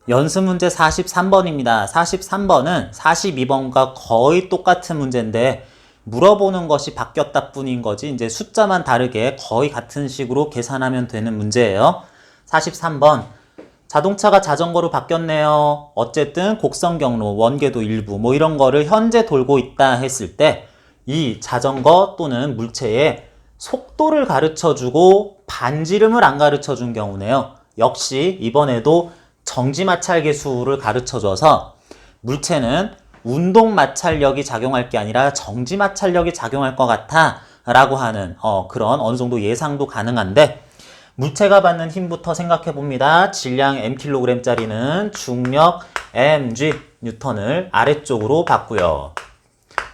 연습 문제 43번입니다. 43번은 42번과 거의 똑같은 문제인데 물어보는 것이 바뀌었다 뿐인 거지 이제 숫자만 다르게 거의 같은 식으로 계산하면 되는 문제예요. 43번 자동차가 자전거로 바뀌었네요. 어쨌든 곡선 경로, 원궤도 일부 뭐 이런 거를 현재 돌고 있다 했을 때 이 자전거 또는 물체의 속도를 가르쳐주고 반지름을 안 가르쳐준 경우네요. 역시 이번에도 정지마찰계수를 가르쳐줘서 물체는 운동마찰력이 작용할 게 아니라 정지마찰력이 작용할 것 같아 라고 하는 그런 어느 정도 예상도 가능한데 물체가 받는 힘부터 생각해 봅니다. 질량 mkg짜리는 중력 mg 뉴턴을 아래쪽으로 받고요.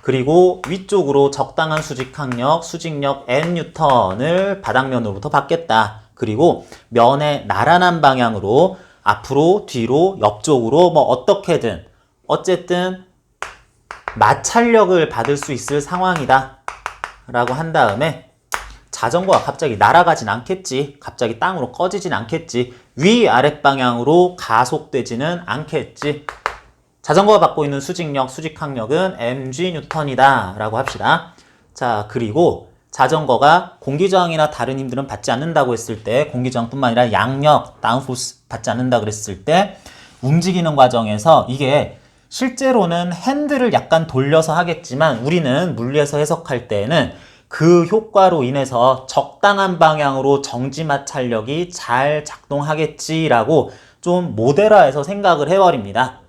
그리고 위쪽으로 적당한 수직항력, 수직력 n 뉴턴을 바닥면으로부터 받겠다. 그리고 면의 나란한 방향으로 앞으로, 뒤로, 옆쪽으로 뭐 어떻게든 어쨌든 마찰력을 받을 수 있을 상황이다 라고 한 다음에 자전거가 갑자기 날아가진 않겠지. 갑자기 땅으로 꺼지진 않겠지. 위-아랫 방향으로 가속되지는 않겠지. 자전거가 받고 있는 수직력, 수직항력은 mg 뉴턴이다 라고 합시다. 자, 그리고 자전거가 공기저항이나 다른 힘들은 받지 않는다고 했을 때 공기저항뿐만 아니라 양력, 다운포스 받지 않는다 그랬을 때 움직이는 과정에서 이게 실제로는 핸들을 약간 돌려서 하겠지만 우리는 물리에서 해석할 때는 그 효과로 인해서 적당한 방향으로 정지마찰력이 잘 작동하겠지라고 좀 모델화해서 생각을 해버립니다.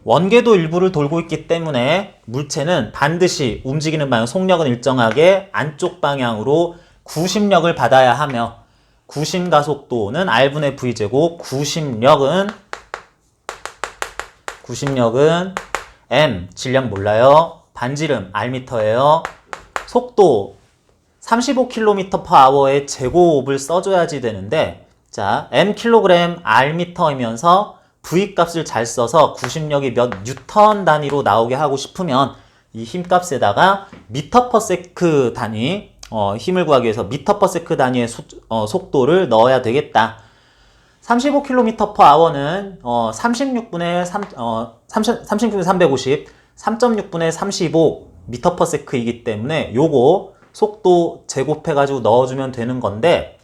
원궤도 일부를 돌고 있기 때문에 물체는 반드시 움직이는 방향, 속력은 일정하게 안쪽 방향으로 구심력을 받아야 하며 구심가속도는 R분의 V제곱, 구심력은 M, 질량 몰라요. 반지름 R미터예요. 속도 35km/h의 제곱을 써줘야지 되는데 자, mkg R미터이면서 V 값을 잘 써서 구심력이 몇 뉴턴 단위로 나오게 하고 싶으면 이 힘값에다가 미터 퍼 세크 단위 힘을 구하기 위해서 미터 퍼 세크 단위의 속도를 넣어야 되겠다. 35km/h는 36분의 350, 3.6분의 35 미터 퍼 세크이기 때문에 요거 속도 제곱해가지고 넣어주면 되는 건데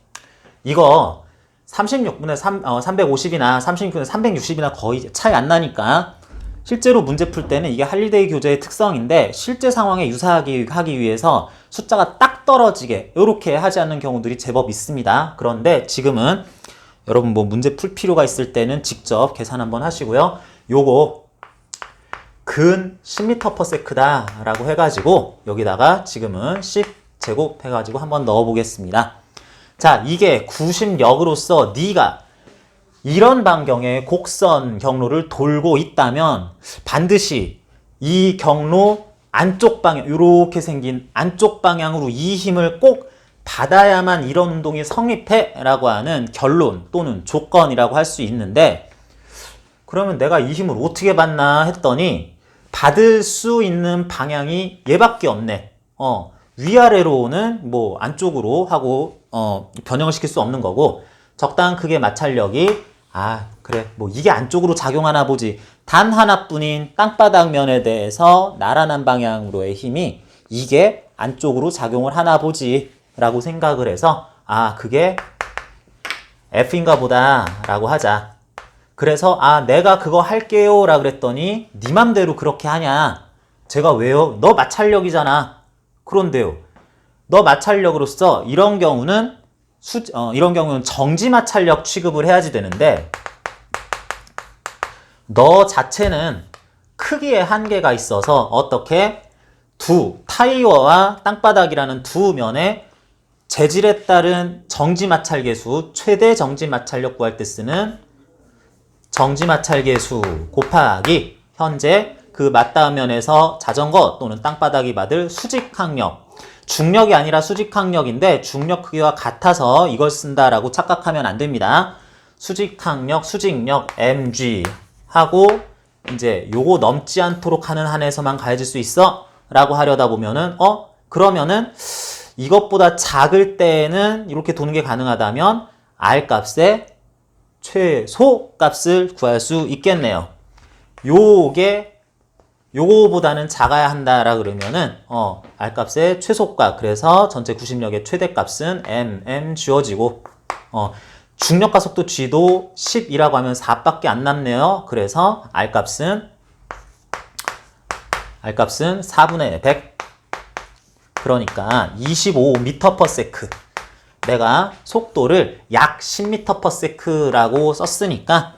이거 36분의 350이나 36분의 360이나 거의 차이 안 나니까 실제로 문제 풀 때는 이게 할리데이 교재의 특성인데 실제 상황에 유사하게 하기 위해서 숫자가 딱 떨어지게 이렇게 하지 않는 경우들이 제법 있습니다. 그런데 지금은 여러분 뭐 문제 풀 필요가 있을 때는 직접 계산 한번 하시고요. 요거 근 10m/s다 라고 해가지고 여기다가 지금은 10제곱 해가지고 한번 넣어 보겠습니다. 자, 이게 구심력으로서 네가 이런 반경의 곡선 경로를 돌고 있다면 반드시 이 경로 안쪽 방향, 이렇게 생긴 안쪽 방향으로 이 힘을 꼭 받아야만 이런 운동이 성립해 라고 하는 결론 또는 조건이라고 할 수 있는데 그러면 내가 이 힘을 어떻게 받나 했더니 받을 수 있는 방향이 얘밖에 없네. 위아래로는 뭐 안쪽으로 하고 변형을 시킬 수 없는 거고 적당한 크기의 마찰력이 그래 뭐 이게 안쪽으로 작용하나 보지 단 하나뿐인 땅바닥 면에 대해서 나란한 방향으로의 힘이 이게 안쪽으로 작용을 하나 보지 라고 생각을 해서 그게 F인가 보다 라고 하자. 그래서 내가 그거 할게요 라 그랬더니 네 맘대로 그렇게 하냐. 제가 왜요? 너 마찰력이잖아. 그런데요. 너 마찰력으로서 이런 경우는 정지 마찰력 취급을 해야지 되는데 너 자체는 크기에 한계가 있어서 어떻게 타이어와 땅바닥이라는 두 면의 재질에 따른 정지 마찰계수 최대 정지 마찰력 구할 때 쓰는 정지 마찰계수 곱하기 현재 그 맞닿은 면에서 자전거 또는 땅바닥이 받을 수직항력 중력이 아니라 수직항력인데 중력 크기와 같아서 이걸 쓴다라고 착각하면 안 됩니다. 수직항력, 수직력 mg 하고 이제 요거 넘지 않도록 하는 한에서만 가해질 수 있어 라고 하려다 보면은 그러면은 이것보다 작을 때는 이렇게 도는 게 가능하다면 R 값에 최소 값을 구할 수 있겠네요. 요거보다는 작아야 한다라 그러면은 R값의 최소값, 그래서 전체 구심력의 최대값은 mm 주어지고 중력과 속도 g도 10이라고 하면 4밖에 안 남네요. 그래서 R값은 4분의 100, 그러니까 25m/s. 내가 속도를 약 10m/s라고 썼으니까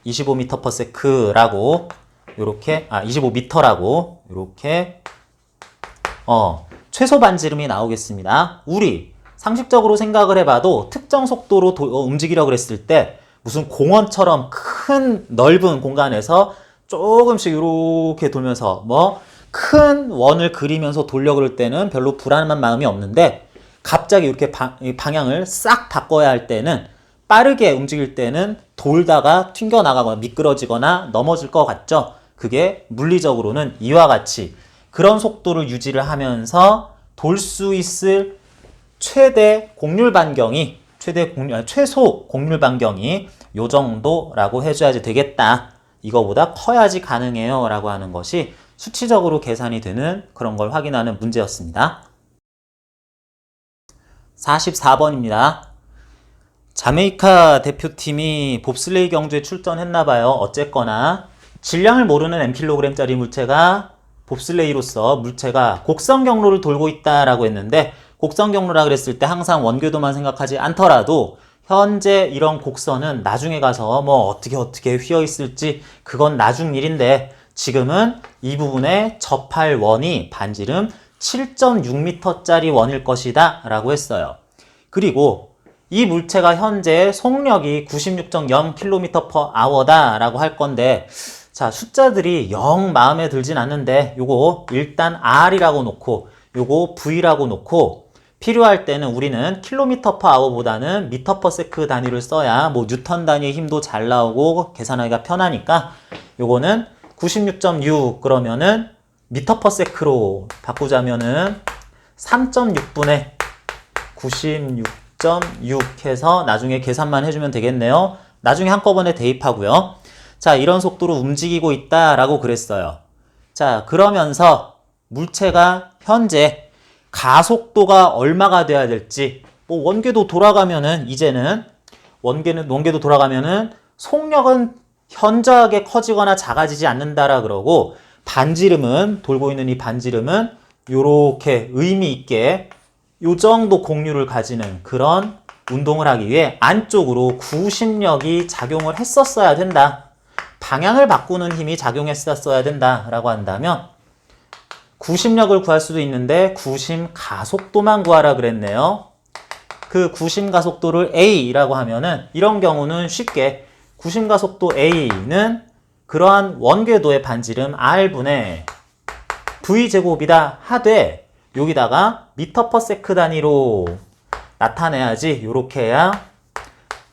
25m/s라고 요렇게 25m라고 요렇게 최소 반지름이 나오겠습니다. 우리 상식적으로 생각을 해봐도 특정 속도로 움직이려고 그랬을 때 무슨 공원처럼 큰 넓은 공간에서 조금씩 이렇게 돌면서 큰 원을 그리면서 돌려 그럴 때는 별로 불안한 마음이 없는데, 갑자기 이렇게 방향을 싹 바꿔야 할 때는, 빠르게 움직일 때는 돌다가 튕겨나가거나 미끄러지거나 넘어질 것 같죠? 그게 물리적으로는 이와 같이 그런 속도를 유지를 하면서 돌 수 있을 최소 곡률 반경이 요 정도라고 해줘야지 되겠다. 이거보다 커야지 가능해요 라고 하는 것이 수치적으로 계산이 되는 그런 걸 확인하는 문제였습니다. 44번입니다. 자메이카 대표팀이 봅슬레이 경주에 출전했나봐요. 어쨌거나 질량을 모르는 mkg짜리 물체가 봅슬레이로서 물체가 곡선 경로를 돌고 있다라고 했는데, 곡선 경로라 그랬을 때 항상 원궤도만 생각하지 않더라도 현재 이런 곡선은 나중에 가서 어떻게 휘어 있을지 그건 나중 일인데, 지금은 이 부분에 접할 원이 반지름 7.6m짜리 원일 것이다 라고 했어요. 그리고 이 물체가 현재 속력이 96.0km/h다 라고 할 건데, 자, 숫자들이 영 마음에 들진 않는데 요거 일단 R이라고 놓고 요거 V라고 놓고, 필요할 때는 우리는 km/h보다는 m/s 단위를 써야 뉴턴 단위의 힘도 잘 나오고 계산하기가 편하니까 요거는 96.6 그러면은 m/s로 바꾸자면은 3.6분의 96.6 해서 나중에 계산만 해주면 되겠네요. 나중에 한꺼번에 대입하고요. 자, 이런 속도로 움직이고 있다라고 그랬어요. 자, 그러면서 물체가 현재 가속도가 얼마가 돼야 될지, 원궤도 돌아가면은 이제는 원궤도 돌아가면은 속력은 현저하게 커지거나 작아지지 않는다라 그러고, 반지름은 돌고 있는 이 반지름은 요렇게 의미 있게 요 정도 곡률을 가지는 그런 운동을 하기 위해 안쪽으로 구심력이 작용을 했었어야 된다. 방향을 바꾸는 힘이 작용했었어야 된다라고 한다면 구심력을 구할 수도 있는데 구심 가속도만 구하라 그랬네요. 그 구심 가속도를 A라고 하면은 이런 경우는 쉽게 구심 가속도 A는 그러한 원궤도의 반지름 R분의 V제곱이다 하되, 여기다가 m/s 단위로 나타내야지. 요렇게 해야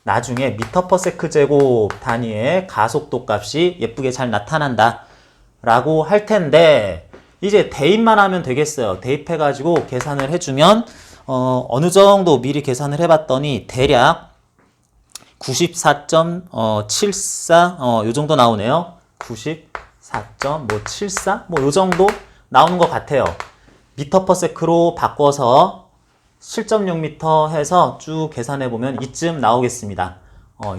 나중에 m/s 제곱 단위의 가속도 값이 예쁘게 잘 나타난다 라고 할 텐데, 이제 대입만 하면 되겠어요. 대입해가지고 계산을 해주면 어느 정도 미리 계산을 해봤더니 대략 94.74 요 정도 나오네요. 94.74 요 정도 나오는 것 같아요. m/s로 바꿔서 7.6m 해서 쭉 계산해보면 이쯤 나오겠습니다.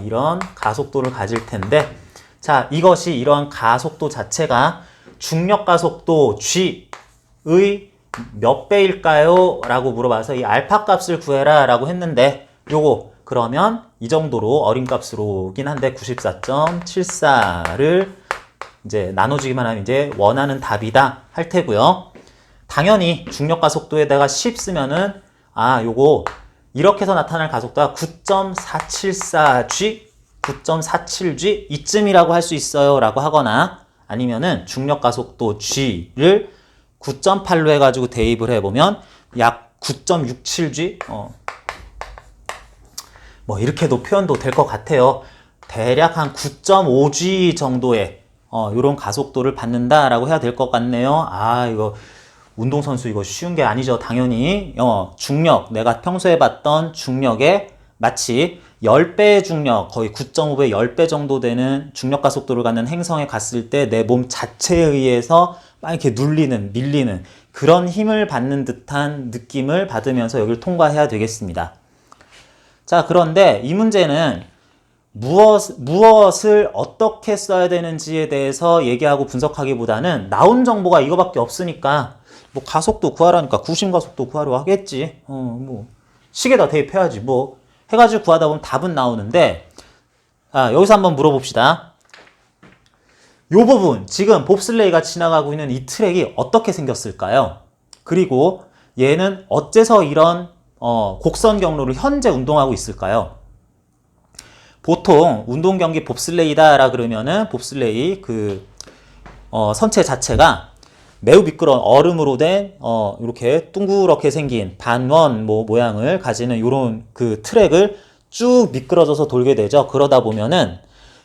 이런 가속도를 가질 텐데, 자, 이것이 이러한 가속도 자체가 중력 가속도 G의 몇 배일까요? 라고 물어봐서 이 알파 값을 구해라 라고 했는데, 요거 그러면 이 정도로 어린 값으로긴 한데 94.74를 이제 나눠주기만 하면 이제 원하는 답이다 할 테고요. 당연히 중력 가속도에다가 10 쓰면은 요거 이렇게 해서 나타날 가속도가 9.474G, 9.47G 이쯤이라고 할 수 있어요 라고 하거나, 아니면은 중력 가속도 G를 9.8로 해가지고 대입을 해보면 약 9.67G 이렇게도 표현도 될 것 같아요. 대략 한 9.5G 정도의 요런 가속도를 받는다라고 해야 될 것 같네요. 이거 운동선수 이거 쉬운 게 아니죠. 당연히 중력, 내가 평소에 봤던 중력의 마치 10배의 중력, 거의 9.5배, 10배 정도 되는 중력 가속도를 갖는 행성에 갔을 때 내 몸 자체에 의해서 막 이렇게 눌리는, 밀리는 그런 힘을 받는 듯한 느낌을 받으면서 여기를 통과해야 되겠습니다. 자, 그런데 이 문제는 무엇을 어떻게 써야 되는지에 대해서 얘기하고 분석하기보다는 나온 정보가 이거밖에 없으니까 뭐 가속도 구하라니까 구심 가속도 구하러 하겠지. 뭐 식에다 대입해야지 뭐 해가지고 구하다 보면 답은 나오는데 여기서 한번 물어봅시다. 요 부분 지금 봅슬레이가 지나가고 있는 이 트랙이 어떻게 생겼을까요? 그리고 얘는 어째서 이런 곡선 경로를 현재 운동하고 있을까요? 보통 운동 경기 봅슬레이다라 그러면은 봅슬레이 선체 자체가 매우 미끄러운 얼음으로 된 이렇게 둥그렇게 생긴 반원 모양을 가지는 이런 그 트랙을 쭉 미끄러져서 돌게 되죠. 그러다 보면은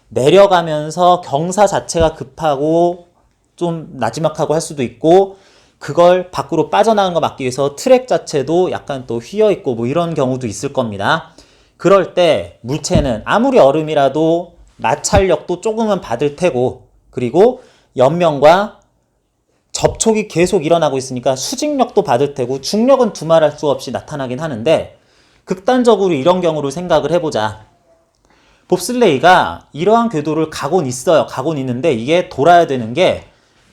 내려가면서 경사 자체가 급하고 좀 나지막하고 할 수도 있고 그걸 밖으로 빠져나가는 거 막기 위해서 트랙 자체도 약간 또 휘어있고 뭐 이런 경우도 있을 겁니다. 그럴 때 물체는 아무리 얼음이라도 마찰력도 조금은 받을 테고 그리고 옆면과 접촉이 계속 일어나고 있으니까 수직력도 받을 테고 중력은 두말할 수 없이 나타나긴 하는데 극단적으로 이런 경우를 생각을 해보자. 봅슬레이가 이러한 궤도를 가곤 있어요. 가곤 있는데 이게 돌아야 되는 게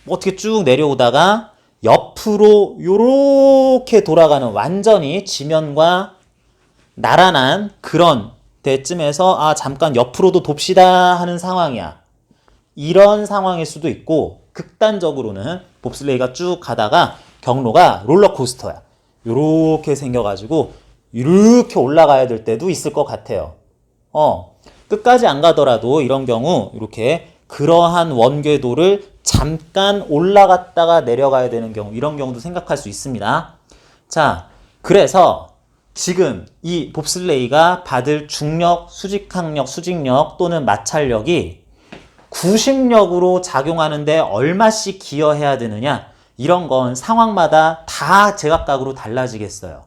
어떻게 쭉 내려오다가 옆으로 요렇게 돌아가는 완전히 지면과 나란한 그런 때쯤에서 잠깐 옆으로도 돕시다 하는 상황이야. 이런 상황일 수도 있고 극단적으로는 봅슬레이가 쭉 가다가 경로가 롤러코스터야. 요렇게 생겨가지고 이렇게 올라가야 될 때도 있을 것 같아요. 끝까지 안 가더라도 이런 경우 이렇게 그러한 원궤도를 잠깐 올라갔다가 내려가야 되는 경우 이런 경우도 생각할 수 있습니다. 자, 그래서 지금 이 봅슬레이가 받을 중력, 수직항력, 수직력 또는 마찰력이 구심력으로 작용하는데 얼마씩 기여해야 되느냐 이런 건 상황마다 다 제각각으로 달라지겠어요.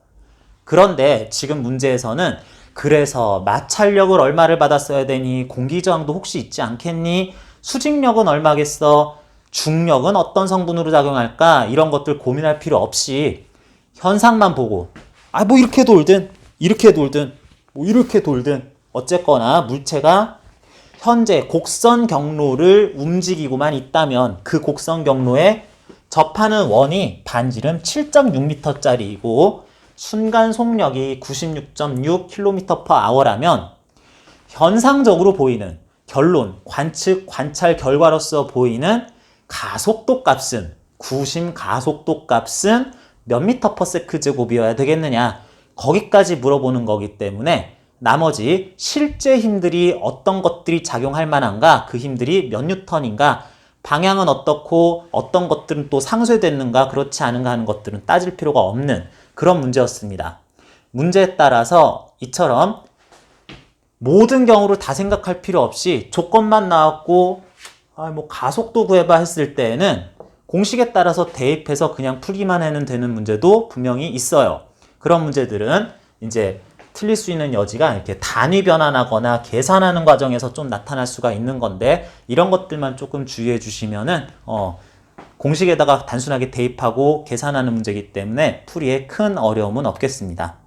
그런데 지금 문제에서는 그래서 마찰력을 얼마를 받았어야 되니 공기저항도 혹시 있지 않겠니? 수직력은 얼마겠어? 중력은 어떤 성분으로 작용할까? 이런 것들 고민할 필요 없이 현상만 보고 뭐 이렇게 돌든 이렇게 돌든 뭐 이렇게 돌든 어쨌거나 물체가 현재 곡선 경로를 움직이고만 있다면 그 곡선 경로에 접하는 원이 반지름 7.6m짜리이고 순간 속력이 96.6km/h라면 현상적으로 보이는 결론, 관측, 관찰 결과로서 보이는 가속도 값은 구심 가속도 값은 몇 미터/s 제곱이어야 되겠느냐 거기까지 물어보는 거기 때문에 나머지 실제 힘들이 어떤 것들이 작용할 만한가 그 힘들이 몇 뉴턴인가 방향은 어떻고 어떤 것들은 또 상쇄됐는가 그렇지 않은가 하는 것들은 따질 필요가 없는 그런 문제였습니다. 문제에 따라서 이처럼 모든 경우를 다 생각할 필요 없이 조건만 나왔고 뭐 가속도 구해봐 했을 때에는 공식에 따라서 대입해서 그냥 풀기만 해는 되는 문제도 분명히 있어요. 그런 문제들은 이제 틀릴 수 있는 여지가 이렇게 단위 변환하거나 계산하는 과정에서 좀 나타날 수가 있는 건데 이런 것들만 조금 주의해 주시면은 공식에다가 단순하게 대입하고 계산하는 문제이기 때문에 풀이에 큰 어려움은 없겠습니다.